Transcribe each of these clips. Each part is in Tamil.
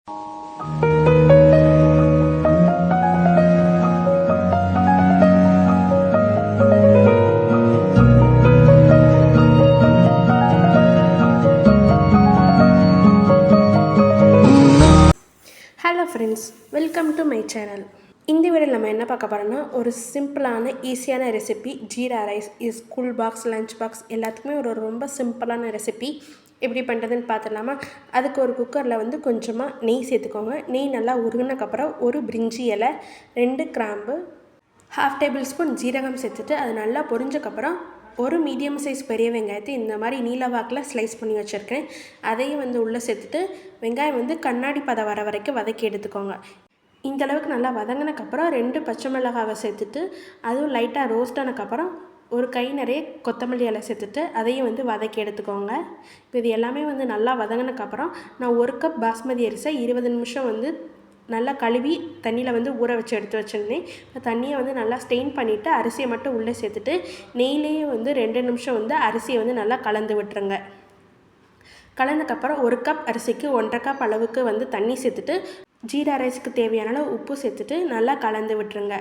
Hello friends, welcome to my channel. இந்த வீடியோவில் நம்ம என்ன பார்க்க போகிறோம்னா, ஒரு சிம்பிளான ஈஸியான recipe jeera rice. School box, lunch box எல்லாத்துக்குமே ஒரு ரொம்ப சிம்பிளான ரெசிபி. எப்படி பண்ணுறதுன்னு பார்த்துடலாமா? அதுக்கு ஒரு குக்கரில் கொஞ்சமாக நெய் சேர்த்துக்கோங்க. நெய் நல்லா உருகினக்கப்புறம் ஒரு பிரிஞ்சி இலை, 2 கிராம்பு, 1/2 டேபிள் ஸ்பூன் ஜீரகம் சேர்த்துட்டு அது நல்லா பொரிஞ்சக்கப்புறம் ஒரு மீடியம் சைஸ் பெரிய வெங்காயத்தை இந்த மாதிரி நீலவாக்கில் ஸ்லைஸ் பண்ணி வச்சுருக்கேன். அதையும் உள்ளே சேர்த்துட்டு வெங்காயம் கண்ணாடி பதம் வர வரைக்கும் வதக்கி எடுத்துக்கோங்க. இந்தளவுக்கு நல்லா வதங்கினக்கப்புறம் 2 பச்சை மிளகாவை சேர்த்துட்டு அதுவும் லைட்டாக ரோஸ்ட் ஆனக்கப்புறம் ஒரு கை நிறைய கொத்தமல்லி இலை சேர்த்துட்டு அதையும் வதக்கி எடுத்துக்கோங்க. இப்போ இது எல்லாமே நல்லா வதங்கினக்கப்புறம் நான் 1 கப் பாஸ்மதி அரிசி 20 நிமிஷம் நல்லா கழுவி தண்ணியில் ஊற வச்சு எடுத்து வச்சுருந்தேன். இப்போ தண்ணியை நல்லா ஸ்டெயின் பண்ணிவிட்டு அரிசியை மட்டும் உள்ளே சேர்த்துட்டு நெய்லேயே 2 நிமிஷம் அரிசியை நல்லா கலந்து விட்டுருங்க. கலந்தக்கப்புறம் 1 கப் அரிசிக்கு 1.5 கப் அளவுக்கு தண்ணி சேர்த்துட்டு ஜீரா ரைஸுக்கு தேவையான அளவு உப்பு சேர்த்துட்டு நல்லா கலந்து விட்டுருங்க.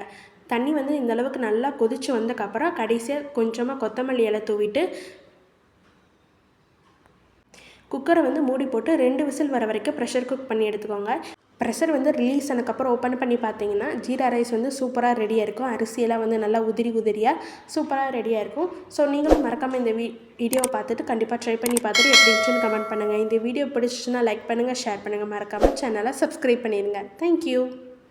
தண்ணி இந்தளவுக்கு நல்லா கொதித்து வந்தக்கப்புறம் கடைசியாக கொஞ்சமாக கொத்தமல்லி இலை தூவிட்டு குக்கரை மூடி போட்டு 2 விசில் வர வரைக்கும் ப்ரெஷர் குக் பண்ணி எடுத்துக்கோங்க. ப்ரெஷர் ரிலீஸ் ஆனதுக்கப்புறம் ஓப்பன் பண்ணி பார்த்தீங்கன்னா ஜீரா ரைஸ் சூப்பராக ரெடியாக இருக்கும். அரிசியெல்லாம் நல்லா உதிரியாக சூப்பராக ரெடியாக இருக்கும். ஸோ நீங்களும் மறக்காமல் இந்த வீடியோவை பார்த்துட்டு கண்டிப்பாக ட்ரை பண்ணி பார்த்துட்டு எப்படி இருந்துச்சுன்னு கமெண்ட் பண்ணுங்கள். இந்த வீடியோ பிடிச்சிச்சுன்னா லைக் பண்ணுங்கள், ஷேர் பண்ணுங்கள், மறக்காமல் சேனலை சப்ஸ்கிரைப் பண்ணிடுங்க. தேங்க்யூ.